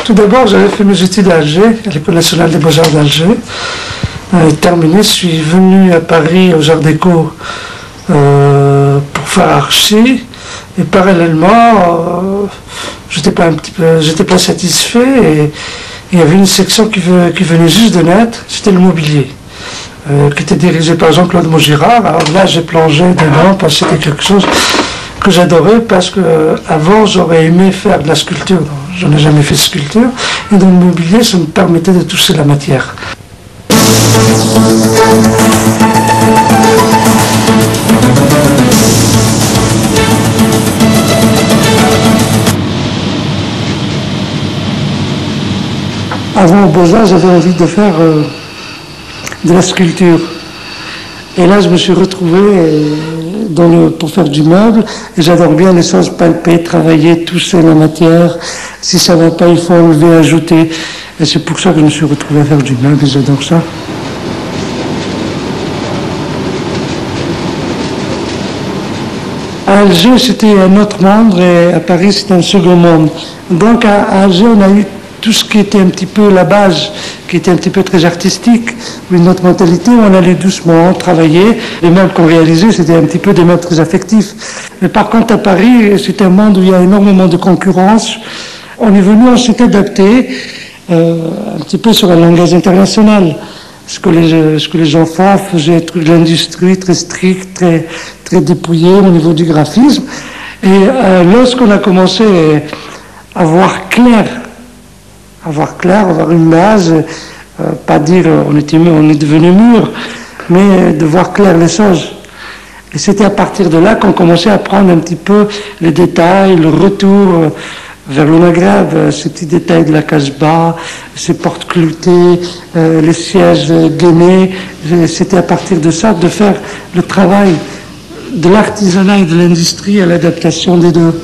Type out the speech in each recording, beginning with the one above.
Tout d'abord, j'avais fait mes études à Alger, à l'École nationale des beaux-arts d'Alger. Terminé, je suis venu à Paris au Art Déco pour faire archi. Et parallèlement, j'étais pas satisfait. Et il y avait une section qui venait juste de naître, c'était le mobilier, qui était dirigé par Jean-Claude Maugirard. Alors là, j'ai plongé dedans parce que c'était quelque chose que j'adorais, parce que avant j'aurais aimé faire de la sculpture. Je n'ai jamais fait de sculpture, et dans le mobilier, ça me permettait de toucher la matière. Avant, au Beaux-Arts, j'avais envie de faire de la sculpture. Et là, je me suis retrouvé pour faire du meuble, et j'adore bien les choses palpées, travailler, toucher la matière. Si ça ne va pas, il faut enlever, ajouter. Et c'est pour ça que je me suis retrouvé à faire du meuble, et j'adore ça. À Alger, c'était un autre monde, et à Paris, c'était un second monde. Donc à Alger, on a eu tout ce qui était un petit peu la base, qui était un petit peu très artistique, une autre mentalité, où on allait doucement travailler. Les meubles qu'on réalisait, c'était un petit peu des meubles très affectifs. Mais par contre, à Paris, c'est un monde où il y a énormément de concurrence. On est venu, on s'est adapté un petit peu sur un langage international. Ce que les enfants faisaient de l'industrie très stricte, très dépouillée au niveau du graphisme. Et lorsqu'on a commencé à voir clair, avoir une base, pas dire on est devenu mûr, mais de voir clair les choses. Et c'était à partir de là qu'on commençait à prendre un petit peu les détails, le retour vers le Maghreb, ces petits détails de la Casbah, ces portes cloutées, les sièges gainés. C'était à partir de ça de faire le travail de l'artisanat et de l'industrie à l'adaptation des deux.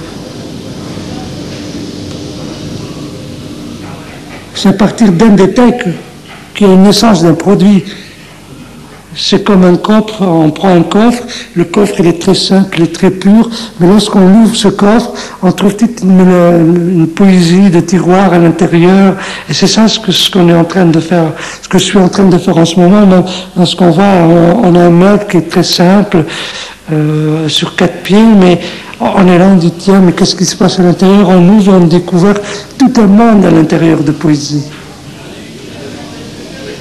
C'est à partir d'un détail qui a une essence d'un produit. C'est comme un coffre, on prend un coffre, le coffre il est très simple, il est très pur, mais lorsqu'on ouvre ce coffre, on trouve toute une poésie de tiroirs à l'intérieur, et c'est ça ce qu'on est en train de faire, ce que je suis en train de faire en ce moment. Lorsqu'on va, on a un meuble qui est très simple, sur 4 pieds, mais on est là, on dit tiens, mais qu'est-ce qui se passe à l'intérieur? On ouvre, on découvre tout un monde à l'intérieur de poésie.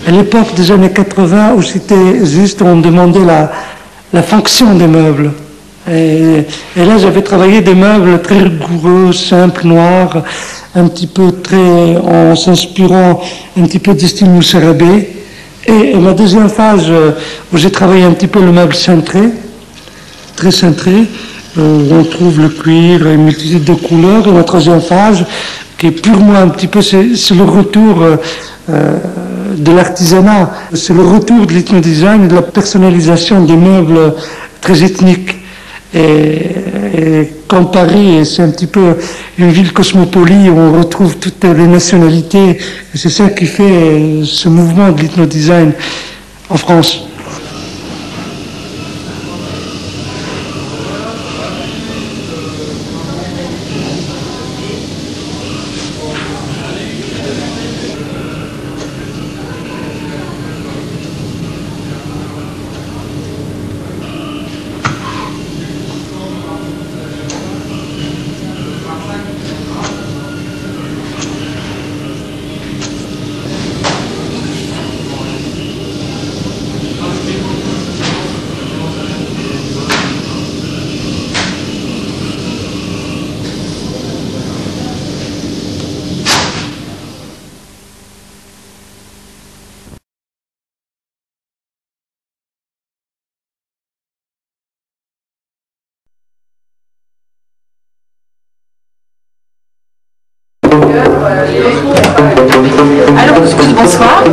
À l'époque des années 80, où c'était juste, on demandait la fonction des meubles. Et là, j'avais travaillé des meubles très rigoureux, simples, noirs, un petit peu en s'inspirant un petit peu du style Mousserabé. Et ma deuxième phase, où j'ai travaillé un petit peu le meuble cintré, très cintré, où on trouve le cuir, une multitude de couleurs. Et la troisième phase, qui est purement un petit peu, c'est le retour de l'artisanat, c'est le retour de l'ethnodesign et de la personnalisation des meubles très ethniques. Et comme Paris, c'est un petit peu une ville cosmopolite où on retrouve toutes les nationalités, et c'est ça qui fait ce mouvement de l'ethnodesign en France. Alors, bonsoir.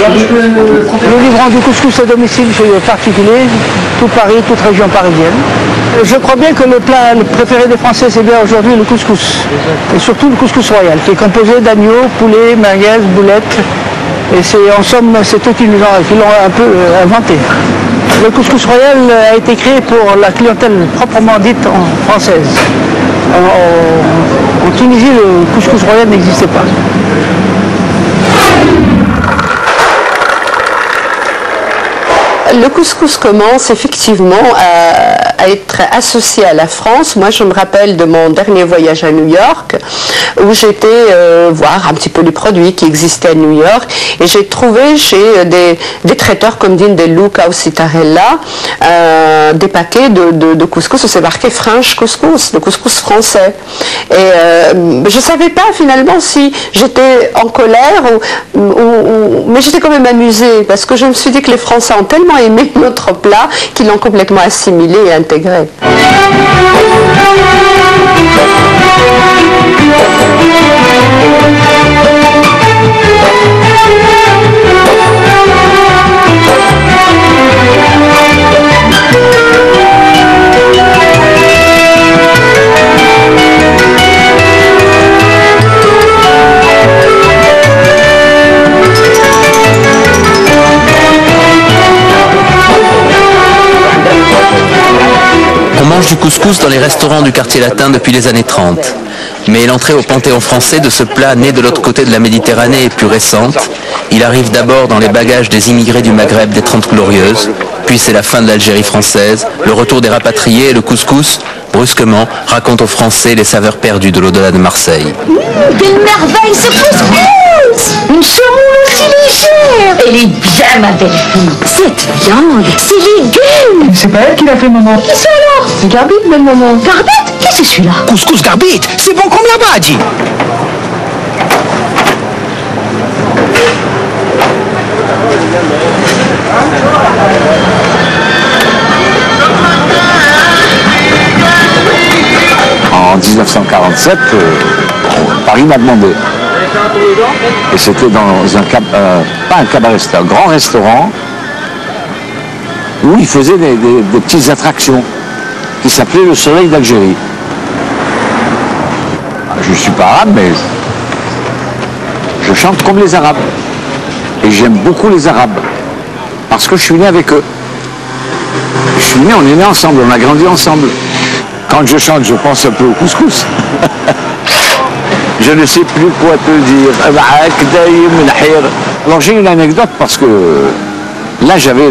Nous livrons du couscous à domicile chez les particuliers, tout Paris, toute région parisienne. Je crois bien que le plat préféré des Français, c'est bien aujourd'hui le couscous. Et surtout le couscous royal, qui est composé d'agneau, poulet, merguez, boulettes. Et c'est en somme, c'est eux qui l'ont un peu inventé. Le couscous royal a été créé pour la clientèle proprement dite française. En Tunisie, le couscous royal n'existait pas. Le couscous commence effectivement à être associé à la France. Moi, je me rappelle de mon dernier voyage à New York, où j'étais voir un petit peu les produits qui existaient à New York, et j'ai trouvé chez des traiteurs comme disent des Luca ou Citarella des paquets de couscous où c'est marqué French couscous, le couscous français. Et je ne savais pas finalement si j'étais en colère mais j'étais quand même amusée parce que je me suis dit que les Français ont tellement aimé notre plat qu'ils l'ont complètement assimilé et intégré. On mange du couscous dans les restaurants du quartier latin depuis les années 30. Mais l'entrée au panthéon français de ce plat né de l'autre côté de la Méditerranée est plus récente. Il arrive d'abord dans les bagages des immigrés du Maghreb des 30 Glorieuses, puis c'est la fin de l'Algérie française, le retour des rapatriés et le couscous, brusquement, raconte aux Français les saveurs perdues de l'au-delà de Marseille. Quelle merveille ce couscous! Une semoule aussi légère! Elle est bien, ma belle fille! Cette viande, ces légumes! C'est pas elle qui l'a fait, maman. Qui c'est alors? C'est Garbit, belle maman. Garbet? Qu'est-ce que c'est celui-là? Couscous Garbit, c'est bon comme la badji. En 1947, Paris m'a demandé. Et c'était dans un pas un cabaret, c'était un grand restaurant où il faisait des petites attractions qui s'appelaient le Soleil d'Algérie. Je ne suis pas arabe, mais je chante comme les Arabes. Et j'aime beaucoup les Arabes, parce que je suis né avec eux. Je suis né, on est né ensemble, on a grandi ensemble. Quand je chante, je pense un peu au couscous. Je ne sais plus quoi te dire. Alors j'ai une anecdote parce que là j'avais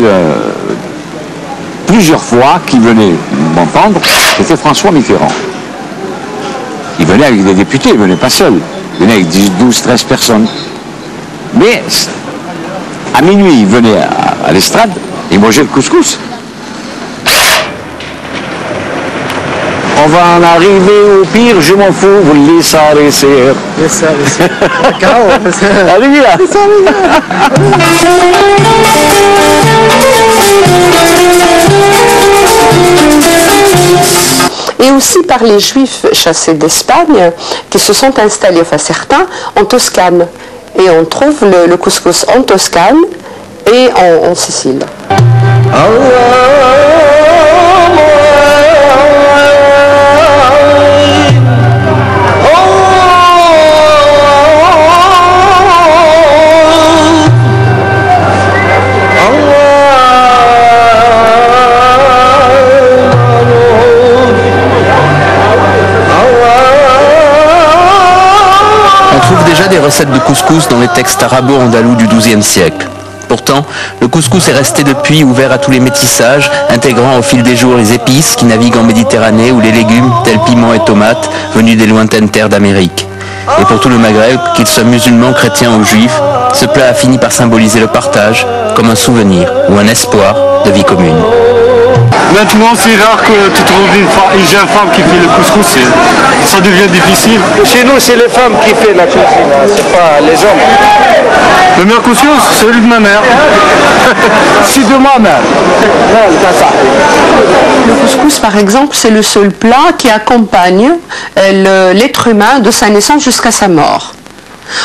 plusieurs fois qui venaient m'entendre, c'était François Mitterrand. Il venait avec des députés, il ne venait pas seul. Il venait avec 10, 12, 13 personnes. Mais à minuit, il venait à l'estrade et il mangeait le couscous. On va en arriver au pire, je m'en fous, vous le laissez arrêter. Allez, là. Et aussi par les Juifs chassés d'Espagne qui se sont installés, enfin certains, en Toscane. Et on trouve le couscous en Toscane et en Sicile. Des recettes de couscous dans les textes arabo-andalous du XIIe siècle. Pourtant, le couscous est resté depuis ouvert à tous les métissages, intégrant au fil des jours les épices qui naviguent en Méditerranée ou les légumes tels piments et tomates venus des lointaines terres d'Amérique. Et pour tout le Maghreb, qu'il soit musulman, chrétien ou juif, ce plat a fini par symboliser le partage comme un souvenir ou un espoir de vie commune. Maintenant, c'est rare que tu trouves une jeune femme qui fait le couscous, ça devient difficile. Chez nous, c'est les femmes qui font la cuisine, c'est pas les hommes. Le meilleur couscous, celui de ma mère. C'est de ma mère. Le couscous, par exemple, c'est le seul plat qui accompagne l'être humain de sa naissance jusqu'à sa mort.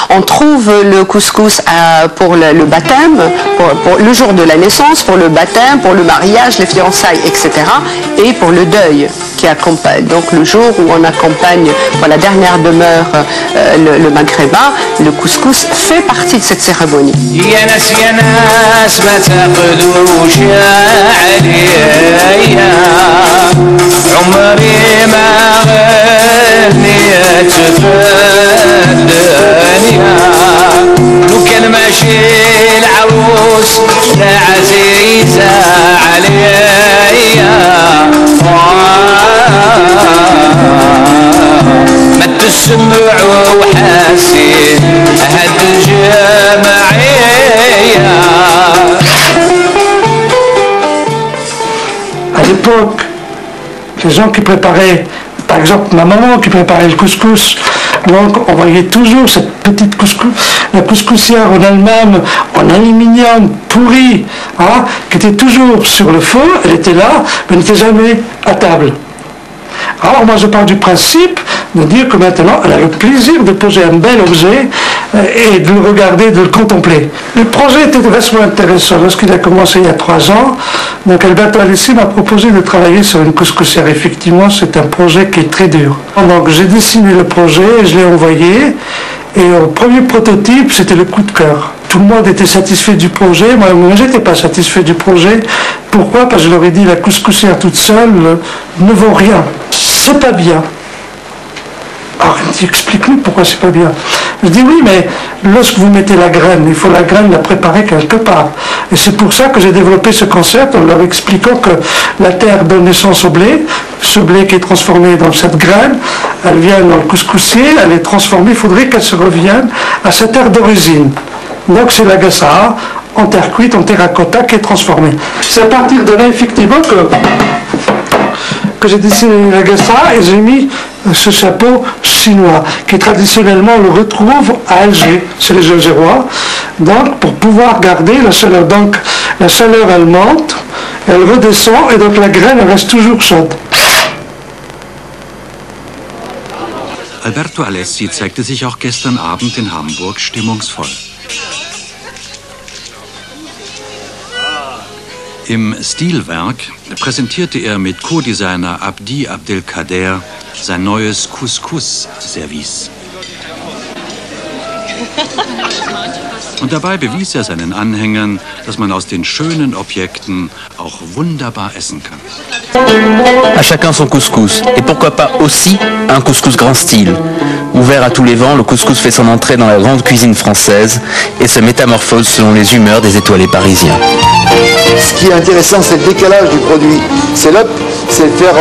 On trouve le couscous pour le baptême, pour le jour de la naissance, pour le baptême, pour le mariage, les fiançailles, etc. Et pour le deuil qui accompagne. Donc le jour où on accompagne pour la dernière demeure le maghrébin, le couscous fait partie de cette cérémonie. لو كان ماشي العروس لا عزيزة عليا ما تسمع وحاسين هاد الجمعية. À l'époque, les gens qui préparaient, par exemple ma maman qui préparait le couscous, donc on voyait toujours cette petite couscous, la couscoussière en elle-même, en aluminium pourri, hein, qui était toujours sur le feu, elle était là, mais n'était jamais à table. Alors moi je pars du principe de dire que maintenant elle a le plaisir de poser un bel objet et de le regarder, de le contempler. Le projet était vachement intéressant lorsqu'il a commencé il y a 3 ans. Donc Alberto Alessi m'a proposé de travailler sur une couscoussière. Effectivement, c'est un projet qui est très dur. Donc j'ai dessiné le projet, je l'ai envoyé, et au premier prototype, c'était le coup de cœur. Tout le monde était satisfait du projet, moi je n'étais pas satisfait du projet. Pourquoi? Parce que je leur ai dit, la couscoussière toute seule ne vaut rien. C'est pas bien. Alors il me dit, explique-nous pourquoi c'est pas bien. Je dis oui, mais lorsque vous mettez la graine, il faut la graine la préparer quelque part. Et c'est pour ça que j'ai développé ce concept en leur expliquant que la terre donne naissance au blé, ce blé qui est transformé dans cette graine, elle vient dans le couscoussier, elle est transformée, il faudrait qu'elle se revienne à sa terre d'origine. Donc c'est la gassa en terre cuite, en terracotta qui est transformée. C'est à partir de là effectivement que j'ai dessiné la gassa et j'ai mis ce chapeau chinois qui traditionnellement on le retrouve à Alger, chez les Algérois, donc pour pouvoir garder la chaleur. Donc la chaleur elle monte, elle redescend et donc la graine elle reste toujours chaude. Alberto Alessi zeigte sich auch gestern Abend in Hamburg stimmungsvoll. Im Stilwerk präsentierte er mit Co-Designer Abdi Abdelkader sein neues Couscous-Service. Und dabei bewies er seinen Anhängern, dass man aus den schönen Objekten auch wunderbar essen kann. À chacun son couscous, et pourquoi pas aussi un couscous grand style. Ouvert à tous les vents, le couscous fait son entrée dans la grande cuisine française et se métamorphose selon les humeurs des étoilés parisiens. Ce qui est intéressant, c'est le décalage du produit. C'est l'up, c'est faire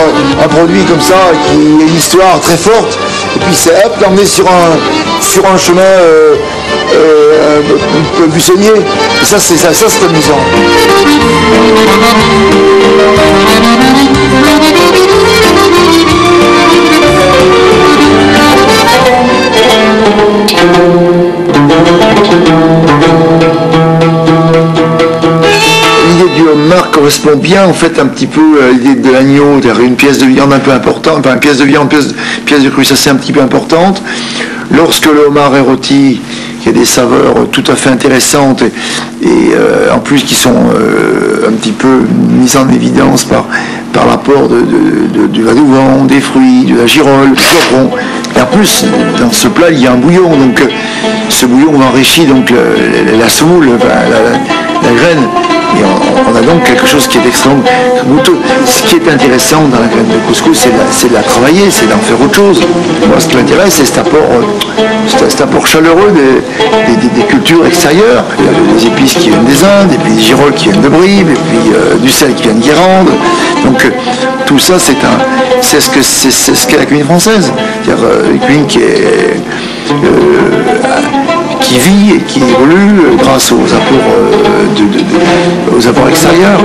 un produit comme ça qui a une histoire très forte, et puis c'est up, l'emmener sur un chemin un peu buissonnier. Et ça c'est amusant. L'idée du homard correspond bien en fait un petit peu à l'idée de l'agneau, c'est-à-dire une pièce de viande un peu importante, enfin une pièce de viande, pièce de crustacé un petit peu importante. Lorsque le homard est rôti, il y a des saveurs tout à fait intéressantes et en plus qui sont un petit peu mises en évidence par l'apport du vadouvan, des fruits, de la girole, du poivron. Et en plus, dans ce plat, il y a un bouillon, donc ce bouillon enrichit donc la semoule, la graine. Et on a donc quelque chose qui est extrêmement goûteux. Ce qui est intéressant dans la graine de couscous, c'est de la travailler, c'est d'en faire autre chose. Moi, ce qui m'intéresse, c'est cet apport chaleureux des cultures extérieures. Il y a des épices qui viennent des Indes, et puis des girolles qui viennent de Brive, et puis du sel qui vient de Guérande. Donc tout ça, c'est ce qu'est la cuisine française. C'est-à-dire une cuisine qui vit et qui évolue grâce aux apports extérieurs.